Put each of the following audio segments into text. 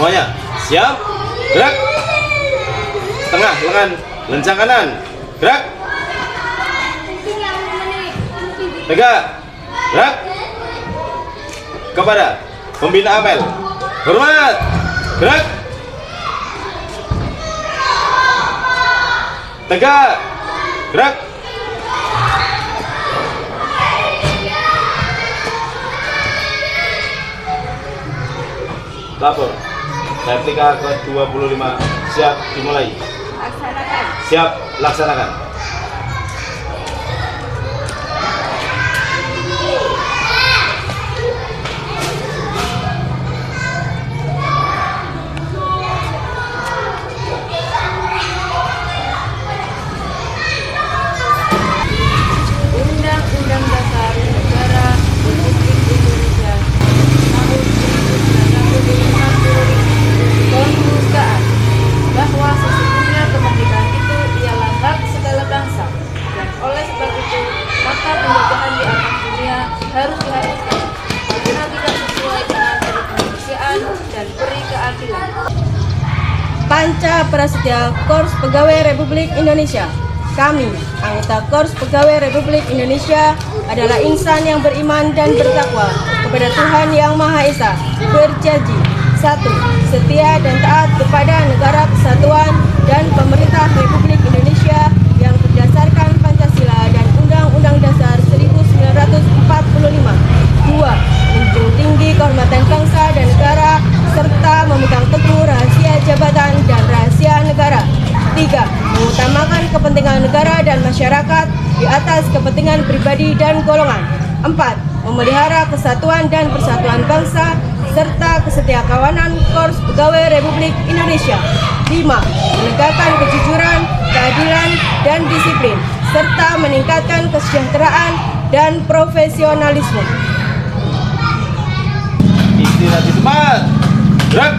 Semuanya siap, gerak. Tengah lengan, lencang kanan, gerak. Tegak, gerak. Kepada pembina apel, hormat, gerak. Tegak, gerak. Lapor. Replika ke-25 siap dimulai. Laksanakan. Siap laksanakan. Undang-Undang Dasar Negara Republik Indonesia tahun 1945 pembukaan bahwa sesungguhnya kemerdekaan itu ialah hak segala bangsa, dan oleh sebab itu maka penjajahan di atas dunia harus dihapuskan karena tidak sesuai dengan peri kemanusiaan dan peri keadilan. Panca Prasetya Korps Pegawai Republik Indonesia. Kami, anggota Korps Pegawai Republik Indonesia, adalah insan yang beriman dan bertakwa kepada Tuhan Yang Maha Esa, berjanji: 1. Setia dan taat kepada Negara Kesatuan dan Pemerintah Republik Indonesia yang berdasarkan Pancasila dan Undang-Undang Dasar 1945. 2. Menjunjung tinggi kehormatan bangsa dan negara serta memegang teguh rahasia jabatan dan rahasia negara. 3. Mengutamakan kepentingan negara dan masyarakat di atas kepentingan pribadi dan golongan. 4. Memelihara kesatuan dan persatuan bangsa serta kesetiakawanan Korps Pegawai Republik Indonesia. 5. Menegakkan kejujuran, keadilan, dan disiplin serta meningkatkan kesejahteraan dan profesionalisme. Istirahat di tempat. Gerak.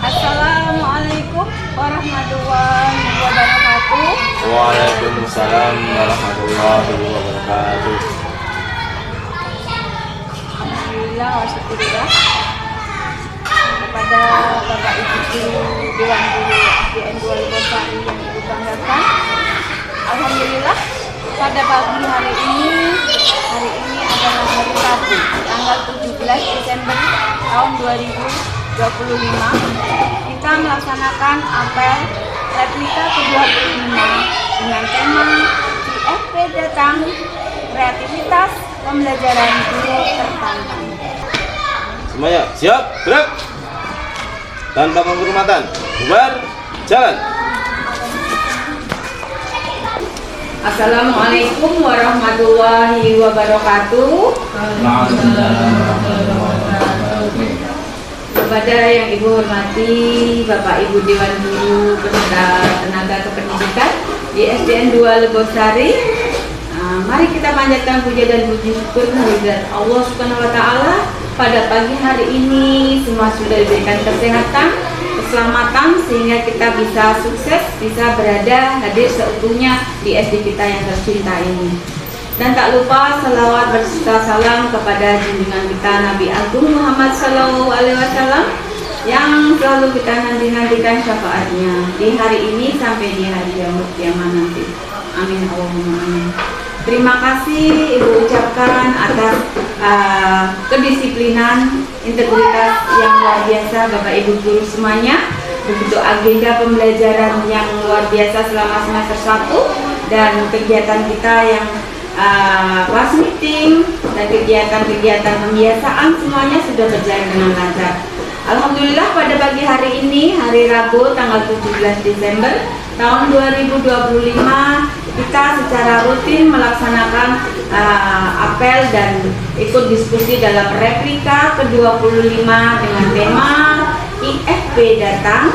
Assalamualaikum warahmatullahi wabarakatuh. Waalaikumsalam warahmatullahi wabarakatuh. Alhamdulillah wasyukurillah kepada Bapak Ibu Guru Dewan Guru SDN 2 Lebosari yang Ibu banggakan. Alhamdulillah pada pagi hari ini adalah hari Rabu tanggal 17 Desember tahun 2025. Kita melaksanakan apel replika ke-25 dengan tema IFP datang, kreativitas pembelajaran guru tertantang. Semuanya siap, gerak. Tanpa penghormatan, bubar, jalan. Assalamualaikum warahmatullahi wabarakatuh. Kepada yang Ibu hormati Bapak Ibu Dewan Guru beserta tenaga kependidikan di SDN 2 Lebosari, mari kita panjatkan puja dan puji syukur kehadirat Allah Subhanahu wa Ta'ala. Pada pagi hari ini semua sudah diberikan kesehatan, keselamatan sehingga kita bisa sukses, bisa berada hadir seutuhnya di SD kita yang tercinta ini. Dan tak lupa salawat berserta salam kepada junjungan kita Nabi Agung Muhammad SAW yang selalu kita nanti-nantikan syafaatnya di hari ini sampai di hari yaumul kiamah nanti. Amin Allahumma amin. Terima kasih Ibu ucapkan atas kedisiplinan, integritas yang luar biasa Bapak Ibu guru semuanya. Begitu agenda pembelajaran yang luar biasa selama semester 1 dan kegiatan kita yang class meeting dan kegiatan-kegiatan pembiasaan semuanya sudah berjalan dengan lancar. Alhamdulillah pada pagi hari ini, hari Rabu tanggal 17 Desember tahun 2025, kita secara rutin melaksanakan apel dan ikut diskusi dalam replika ke-25 dengan tema IFP datang,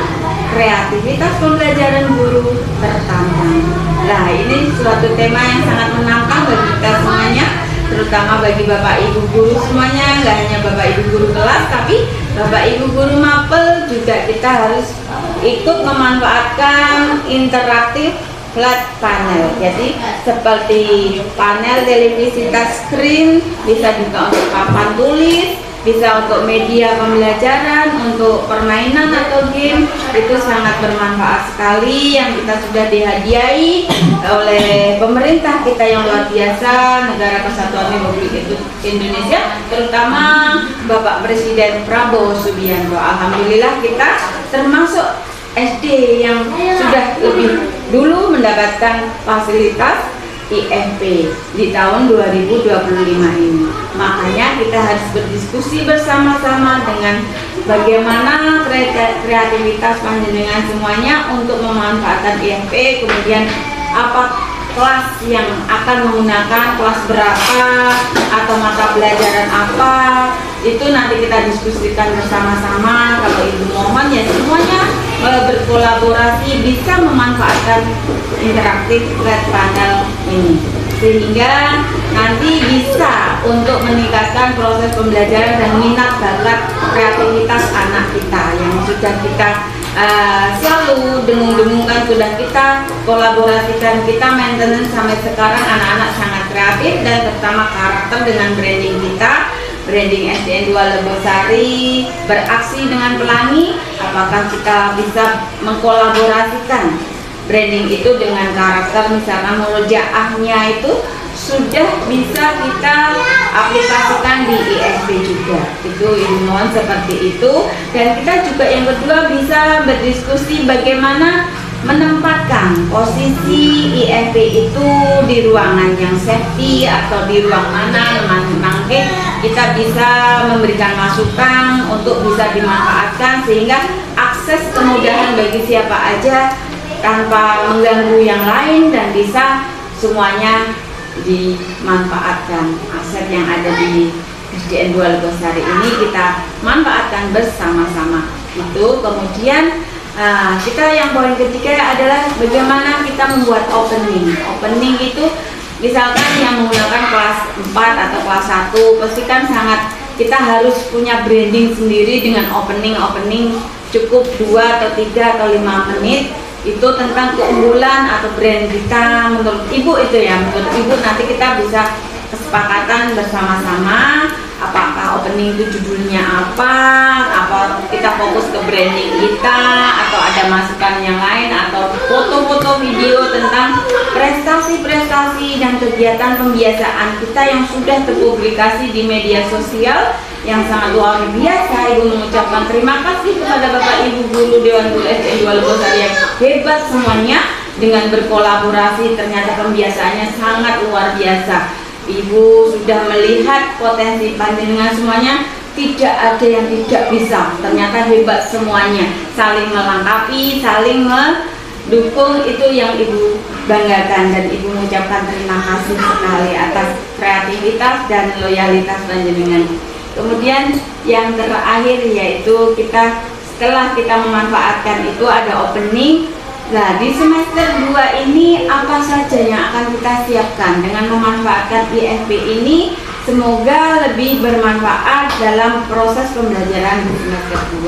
kreativitas pembelajaran guru tertantang. Nah, ini suatu tema yang sangat menantang bagi kita semuanya, terutama bagi Bapak Ibu guru semuanya. Nggak hanya Bapak Ibu guru kelas, tapi Bapak Ibu guru mapel juga kita harus ikut memanfaatkan interaktif flat panel. Jadi seperti panel televisi touchscreen, bisa juga untuk papan tulis, bisa untuk media pembelajaran, untuk permainan atau game. Itu sangat bermanfaat sekali, yang kita sudah dihadiahi oleh pemerintah kita yang luar biasa, Negara Kesatuan Republik Indonesia, terutama Bapak Presiden Prabowo Subianto. Alhamdulillah kita termasuk SD yang sudah lebih dulu mendapatkan fasilitas IFP di tahun 2025 ini. Makanya kita harus berdiskusi bersama-sama dengan bagaimana kreativitas panjenengan semuanya untuk memanfaatkan IFP, kemudian apa kelas yang akan menggunakan, kelas berapa atau mata pelajaran apa, itu nanti kita diskusikan bersama-sama. Kalau Ibu mohon ya semuanya berkolaborasi bisa memanfaatkan interaktif flat panel ini, sehingga nanti bisa untuk meningkatkan proses pembelajaran dan minat bakat kreativitas anak kita yang sudah kita selalu dengung-dengungkan, sudah kita kolaborasikan, kita maintenance sampai sekarang. Anak-anak sangat kreatif dan terutama karakter dengan branding kita, branding SDN 2 Lebosari, beraksi dengan pelangi. Apakah kita bisa mengkolaborasikan branding itu dengan karakter, misalkan murojaahnya itu sudah bisa kita aplikasikan di IFP juga. Itu ilmuwan seperti itu. Dan kita juga yang kedua bisa berdiskusi bagaimana menempatkan posisi IFP itu di ruangan yang safety atau di ruang mana mangke kita bisa memberikan masukan untuk bisa dimanfaatkan, sehingga akses kemudahan bagi siapa aja tanpa mengganggu yang lain dan bisa semuanya dimanfaatkan. Aset yang ada di SDN 2 Lebosari ini kita manfaatkan bersama-sama. Itu kemudian kita yang poin ketiga adalah bagaimana kita membuat opening. Opening itu misalkan yang menggunakan kelas 4 atau kelas 1 pasti kan sangat, kita harus punya branding sendiri dengan opening cukup 2 atau 3 atau 5 menit. Itu tentang keunggulan atau brand kita menurut Ibu itu ya. Menurut Ibu nanti kita bisa kesepakatan bersama-sama apakah opening itu judulnya apa kita fokus ke branding kita, atau ada masukan yang lain, atau foto-foto video tentang prestasi-prestasi dan kegiatan pembiasaan kita yang sudah terpublikasi di media sosial yang sangat luar biasa. Ibu mengucapkan terima kasih kepada Bapak Ibu guru Dewan Guru SDN 2 Lebosari yang hebat semuanya, dengan berkolaborasi ternyata pembiasaannya sangat luar biasa. Ibu sudah melihat potensi panjenengan semuanya, tidak ada yang tidak bisa, ternyata hebat semuanya, saling melengkapi, saling mendukung. Itu yang Ibu banggakan, dan Ibu mengucapkan terima kasih sekali atas kreativitas dan loyalitas panjenengan. Kemudian yang terakhir yaitu kita setelah kita memanfaatkan itu ada opening. Nah, di semester 2 ini apa saja yang akan kita siapkan dengan memanfaatkan IFP ini? Semoga lebih bermanfaat dalam proses pembelajaran di semester 2.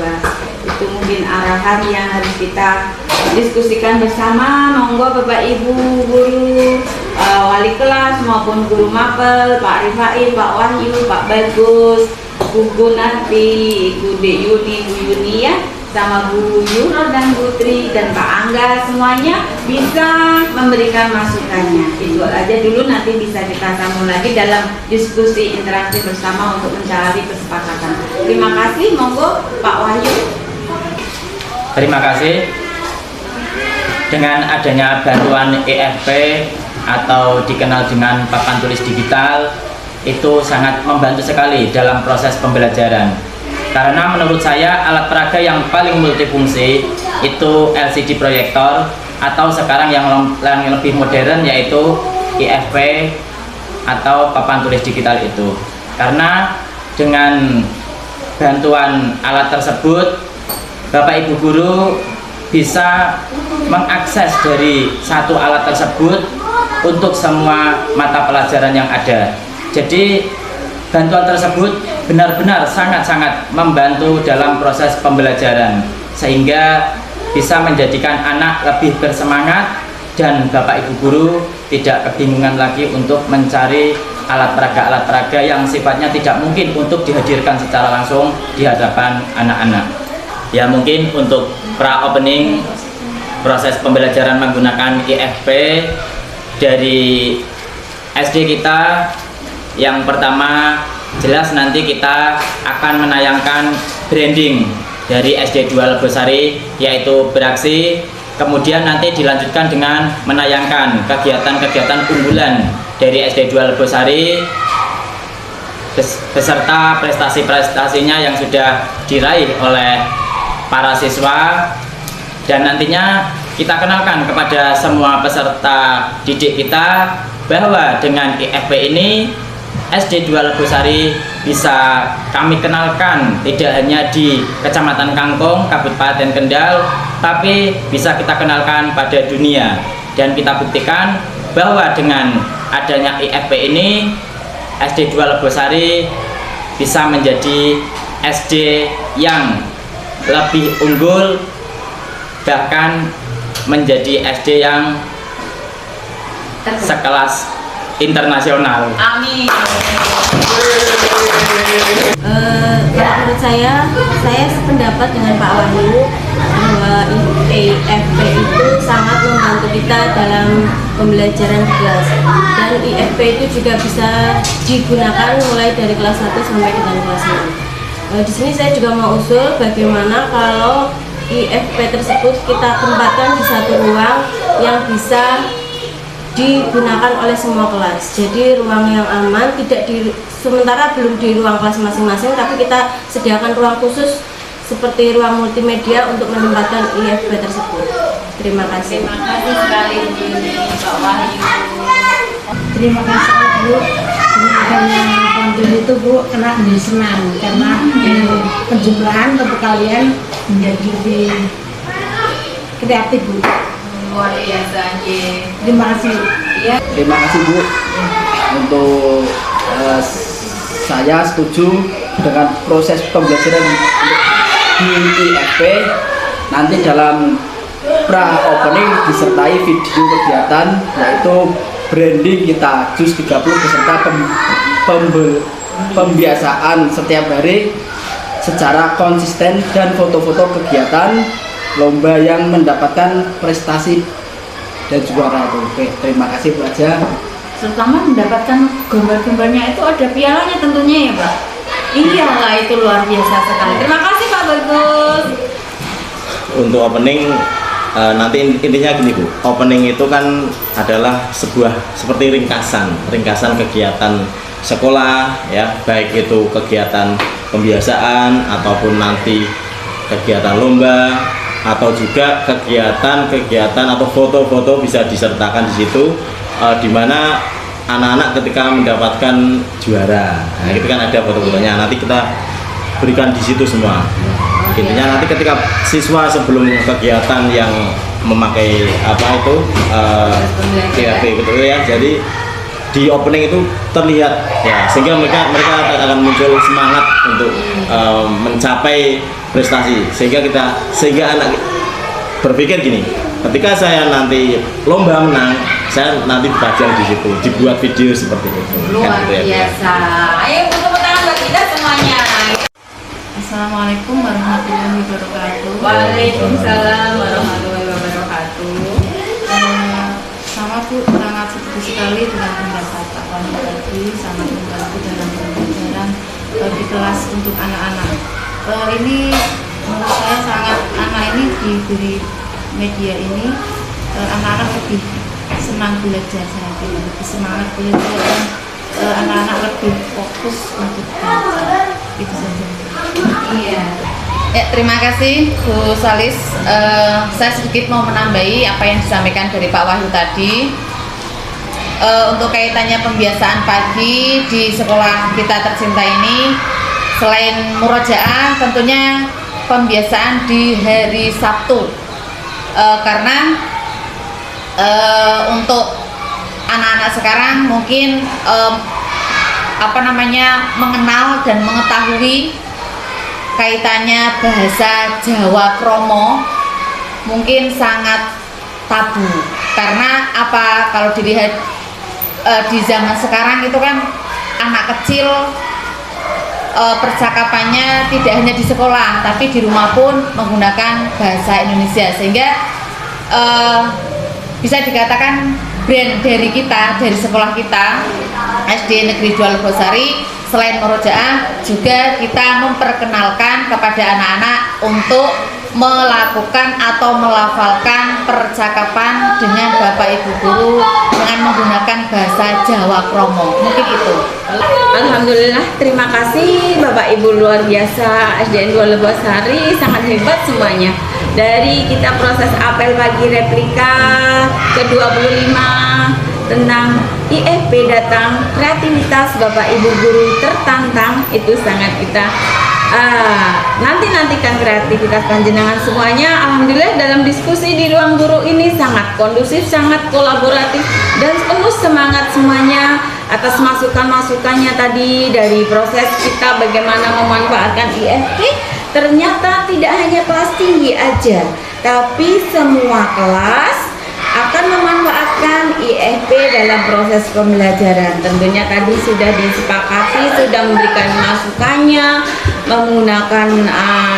Itu mungkin arahan yang harus kita diskusikan bersama. Monggo Bapak Ibu guru, wali kelas maupun guru mapel, Pak Rifai, Pak Wahyu, Pak Bagus, Bu Gunarti, Bu Deyuni, Bu Yuni ya, sama Bu Yuro dan Bu Tri dan Pak Angga, semuanya bisa memberikan masukannya. Itu aja dulu, nanti bisa kita sambung lagi dalam diskusi interaksi bersama untuk mencari kesepakatan. Terima kasih, monggo Pak Wahyu. Terima kasih. Dengan adanya bantuan EFP atau dikenal dengan papan tulis digital, itu sangat membantu sekali dalam proses pembelajaran. Karena menurut saya alat peraga yang paling multifungsi itu LCD proyektor, atau sekarang yang lebih modern yaitu IFP atau papan tulis digital itu. Karena dengan bantuan alat tersebut, Bapak Ibu guru bisa mengakses dari satu alat tersebut untuk semua mata pelajaran yang ada. Jadi bantuan tersebut benar-benar sangat-sangat membantu dalam proses pembelajaran, sehingga bisa menjadikan anak lebih bersemangat dan Bapak Ibu guru tidak kebingungan lagi untuk mencari alat peraga yang sifatnya tidak mungkin untuk dihadirkan secara langsung di hadapan anak-anak. Ya, mungkin untuk pra-opening proses pembelajaran menggunakan IFP dari SD kita, yang pertama jelas nanti kita akan menayangkan branding dari SD 2 Legosari, yaitu beraksi. Kemudian nanti dilanjutkan dengan menayangkan kegiatan-kegiatan unggulan dari SD 2 Legosari beserta prestasi-prestasinya yang sudah diraih oleh para siswa. Dan nantinya kita kenalkan kepada semua peserta didik kita bahwa dengan IFP ini SD 2 Legosari bisa kami kenalkan tidak hanya di Kecamatan Kangkung, Kabupaten Kendal, tapi bisa kita kenalkan pada dunia. Dan kita buktikan bahwa dengan adanya IFP ini SD 2 Legosari bisa menjadi SD yang lebih unggul, bahkan menjadi SD yang sekelas internasional. Amin. Menurut saya sependapat dengan Pak Wahyu bahwa IFP itu sangat membantu kita dalam pembelajaran kelas, dan IFP itu juga bisa digunakan mulai dari kelas 1 sampai dengan kelas 6. Di sini saya juga mau usul bagaimana kalau IFP tersebut kita tempatkan di satu ruang yang bisa digunakan oleh semua kelas. Jadi ruang yang aman, sementara belum di ruang kelas masing-masing, tapi kita sediakan ruang khusus seperti ruang multimedia untuk menempatkan IFP tersebut. Terima kasih. Terima kasih sekali Pak Wahyu. Terima kasih Bu. Dengan konten itu Bu, kena menjadi senang karena penjumlahan untuk kalian menjadi lebih kreatif Bu. Luar biasa. Terima kasih. Ya. Terima kasih Bu. Untuk saya setuju dengan proses pembelajaran di IFP. Nanti dalam pra-opening disertai video kegiatan, yaitu branding kita JUS 30 beserta pembiasaan setiap hari secara konsisten, dan foto-foto kegiatan lomba yang mendapatkan prestasi dan juara. Oke, terima kasih Bu Aja. Terutama mendapatkan gambar-gambarnya itu ada pialanya tentunya ya Pak. Iyalah, itu luar biasa sekali. Terima kasih Pak Bagus. Untuk opening nanti intinya gini Bu, opening itu kan adalah sebuah seperti ringkasan kegiatan sekolah ya, baik itu kegiatan pembiasaan ataupun nanti kegiatan lomba, atau juga kegiatan atau foto-foto bisa disertakan di situ, di mana anak-anak ketika mendapatkan juara, nah itu kan ada foto-fotonya, nanti kita berikan di situ semua. Intinya nanti ketika siswa sebelum kegiatan yang memakai IFP gitu ya, jadi di opening itu terlihat ya, sehingga mereka akan muncul semangat untuk mencapai prestasi, sehingga anak berpikir gini, ketika saya nanti lomba menang, saya nanti bagian di situ, dibuat video seperti itu. Luar kan, gitu ya. biasa. Ayo tepuk tangan buat kita semuanya. Assalamualaikum warahmatullahi wabarakatuh. Waalaikumsalam warahmatullahi wabarakatuh. Sama Bu, sangat setuju sekali dengan pendapat Pak Wahyu tadi, sangat membantu dalam pembelajaran di kelas untuk anak-anak. Ini menurut saya sangat, anak ini diberi media ini, anak-anak lebih senang belajar, saya pikir lebih semangat belajar, dan anak-anak lebih fokus untuk belajar. Itu saja. Iya. Ya, terima kasih Bu Salis. Saya sedikit mau menambahi apa yang disampaikan dari Pak Wahyu tadi. Untuk kaitannya pembiasaan pagi di sekolah kita tercinta ini, selain murojaah, tentunya pembiasaan di hari Sabtu, karena untuk anak-anak sekarang mungkin mengenal dan mengetahui kaitannya bahasa Jawa Kromo mungkin sangat tabu. Karena apa, kalau dilihat di zaman sekarang itu kan anak kecil percakapannya tidak hanya di sekolah tapi di rumah pun menggunakan bahasa Indonesia, sehingga bisa dikatakan brand dari kita, dari sekolah kita SD Negeri 2 Lebosari, selain Murojaah juga kita memperkenalkan kepada anak-anak untuk melakukan atau melafalkan percakapan dengan Bapak Ibu guru dengan menggunakan bahasa Jawa Kromo. Mungkin itu. Alhamdulillah, terima kasih Bapak Ibu luar biasa, SDN 2 Lebosari sangat hebat semuanya. Dari kita proses apel pagi replika ke-25 tentang IFP datang, kreativitas Bapak Ibu guru tertantang, itu sangat kita nantikan kreativitas panjenengan semuanya. Alhamdulillah dalam diskusi di ruang guru ini sangat kondusif, sangat kolaboratif dan penuh semangat semuanya atas masukan-masukannya tadi dari proses kita bagaimana memanfaatkan IFP. Ternyata tidak hanya kelas tinggi aja, tapi semua kelas akan memanfaatkan IFP dalam proses pembelajaran. Tentunya tadi sudah disepakati, sudah memberikan masukannya menggunakan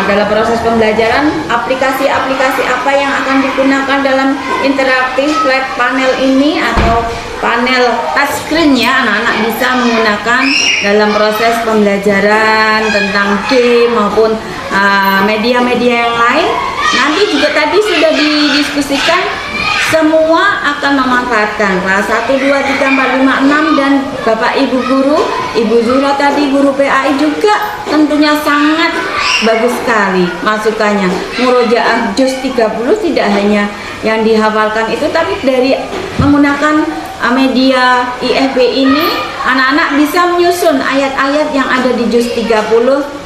dalam proses pembelajaran aplikasi-aplikasi apa yang akan digunakan dalam interaktif flat panel ini atau panel touchscreen ya, anak-anak bisa menggunakan dalam proses pembelajaran tentang game maupun media-media yang lain. Nanti juga tadi sudah didiskusikan semua akan memanfaatkan kelas 1, 2, 3, 4, 5, 6 dan Bapak Ibu guru, Ibu Zura tadi guru PAI juga tentunya sangat bagus sekali masukannya. Murojaah juz 30 tidak hanya yang dihafalkan itu, tapi dari menggunakan media IFP ini anak-anak bisa menyusun ayat-ayat yang ada di juz 30,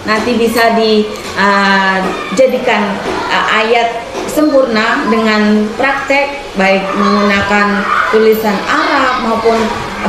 nanti bisa dijadikan ayat sempurna dengan praktek baik menggunakan tulisan Arab maupun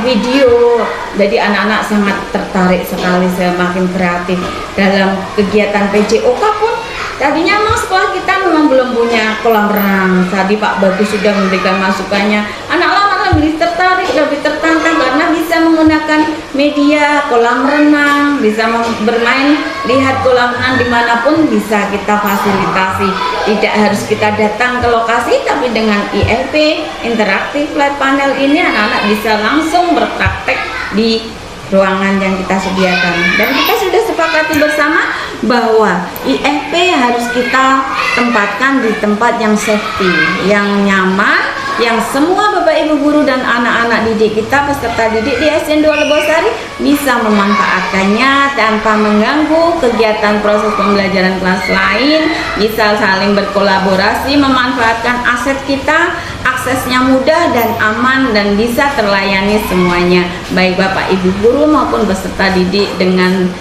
video. Jadi anak-anak sangat tertarik sekali, semakin kreatif dalam kegiatan PJOK pun. Tadinya memang sekolah kita memang belum punya kolam renang. Tadi Pak Bagus sudah memberikan masukannya. Anak-anak lebih tertarik, lebih tertantang karena bisa menggunakan media kolam renang, bisa bermain, lihat kolam renang dimanapun bisa kita fasilitasi. Tidak harus kita datang ke lokasi, tapi dengan IFP interaktif flat panel ini anak-anak bisa langsung berpraktek di ruangan yang kita sediakan. Dan kita sudah sepakati bersama bahwa IFP harus kita tempatkan di tempat yang safety, yang nyaman, yang semua Bapak Ibu guru dan anak-anak didik kita, peserta didik di SDN 2 Lebosari bisa memanfaatkannya tanpa mengganggu kegiatan proses pembelajaran kelas lain, bisa saling berkolaborasi, memanfaatkan aset kita, aksesnya mudah dan aman dan bisa terlayani semuanya, baik Bapak Ibu guru maupun peserta didik dengan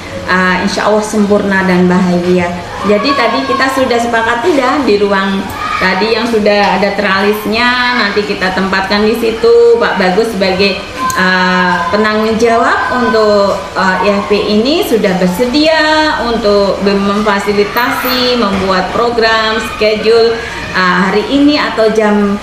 insya Allah sempurna dan bahagia. Jadi tadi kita sudah sepakati dah di ruang tadi yang sudah ada teralisnya, nanti kita tempatkan di situ. Pak Bagus sebagai penanggung jawab untuk IFP ini sudah bersedia untuk memfasilitasi, membuat program, schedule hari ini atau jam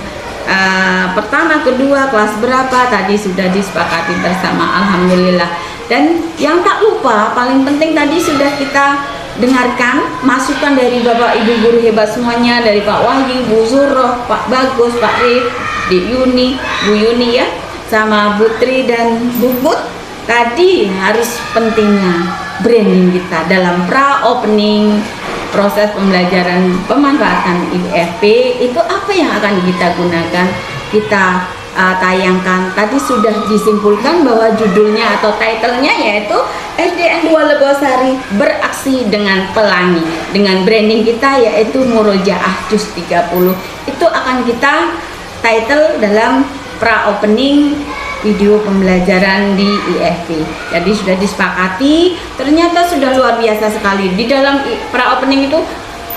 pertama, kedua, kelas berapa tadi sudah disepakati bersama. Alhamdulillah. Dan yang tak lupa, paling penting tadi sudah kita dengarkan masukan dari Bapak Ibu guru hebat semuanya, dari Pak Wahyu, Bu Zuroh, Pak Bagus, Pak Rif, Dik Yuni, Bu Yuni ya, sama Bu Tri dan Bu Put. Tadi harus pentingnya branding kita dalam pra-opening proses pembelajaran pemanfaatan IFP itu apa yang akan kita gunakan, kita tayangkan. Tadi sudah disimpulkan bahwa judulnya atau titlenya yaitu SDN 2 Lebosari beraksi dengan pelangi, dengan branding kita yaitu Murojaah juz 30. Itu akan kita title dalam pra-opening video pembelajaran di IFP. Jadi sudah disepakati, ternyata sudah luar biasa sekali. Di dalam pra-opening itu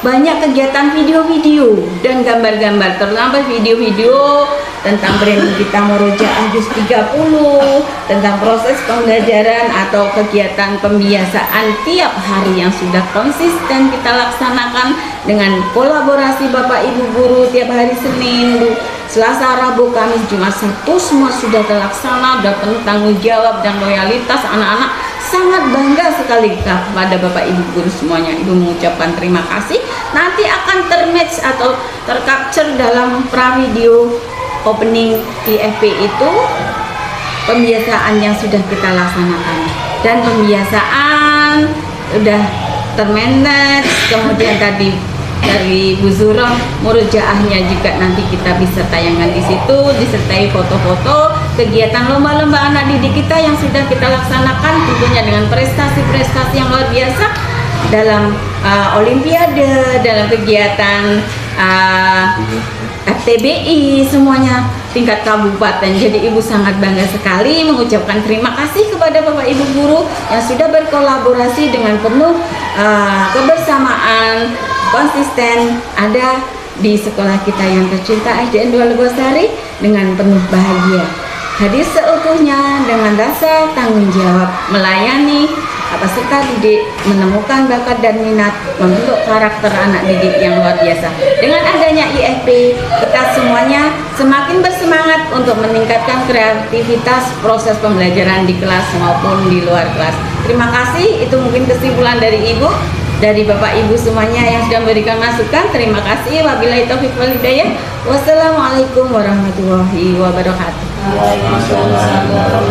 banyak kegiatan video-video dan gambar-gambar, terutama video-video tentang branding kita Murojaah juz 30, tentang proses pembelajaran atau kegiatan pembiasaan tiap hari yang sudah konsisten kita laksanakan dengan kolaborasi Bapak Ibu guru tiap hari Senin, Selasa, Rabu, Kamis, Jumat, Sabtu semua sudah terlaksana, sudah penuh tanggung jawab dan loyalitas anak-anak. Sangat bangga sekali kita kepada Bapak Ibu guru semuanya. Ibu mengucapkan terima kasih. Nanti akan termatch atau tercapture dalam pravideo opening IFP itu pembiasaan yang sudah kita laksanakan, dan pembiasaan sudah termanage. Kemudian tadi dari Bu Zuro murojaahnya juga nanti kita bisa tayangkan di situ, disertai foto-foto kegiatan lomba-lomba anak didik kita yang sudah kita laksanakan, tentunya dengan prestasi-prestasi yang luar biasa dalam olimpiade, dalam kegiatan FTBI, semuanya tingkat kabupaten. Jadi Ibu sangat bangga sekali mengucapkan terima kasih kepada Bapak Ibu guru yang sudah berkolaborasi dengan penuh kebersamaan, konsisten ada di sekolah kita yang tercinta SDN 2 Legosari dengan penuh bahagia. Hadir seutuhnya dengan rasa tanggung jawab melayani peserta didik, menemukan bakat dan minat, membentuk karakter anak didik yang luar biasa. Dengan adanya IFP, kita semuanya semakin bersemangat untuk meningkatkan kreativitas proses pembelajaran di kelas maupun di luar kelas. Terima kasih, itu mungkin kesimpulan dari Ibu, dari Bapak Ibu semuanya yang sudah memberikan masukan. Terima kasih. Wabillahi taufiq wal hidayah. Wassalamualaikum warahmatullahi wabarakatuh. Waalaikumsalam warahmatullahi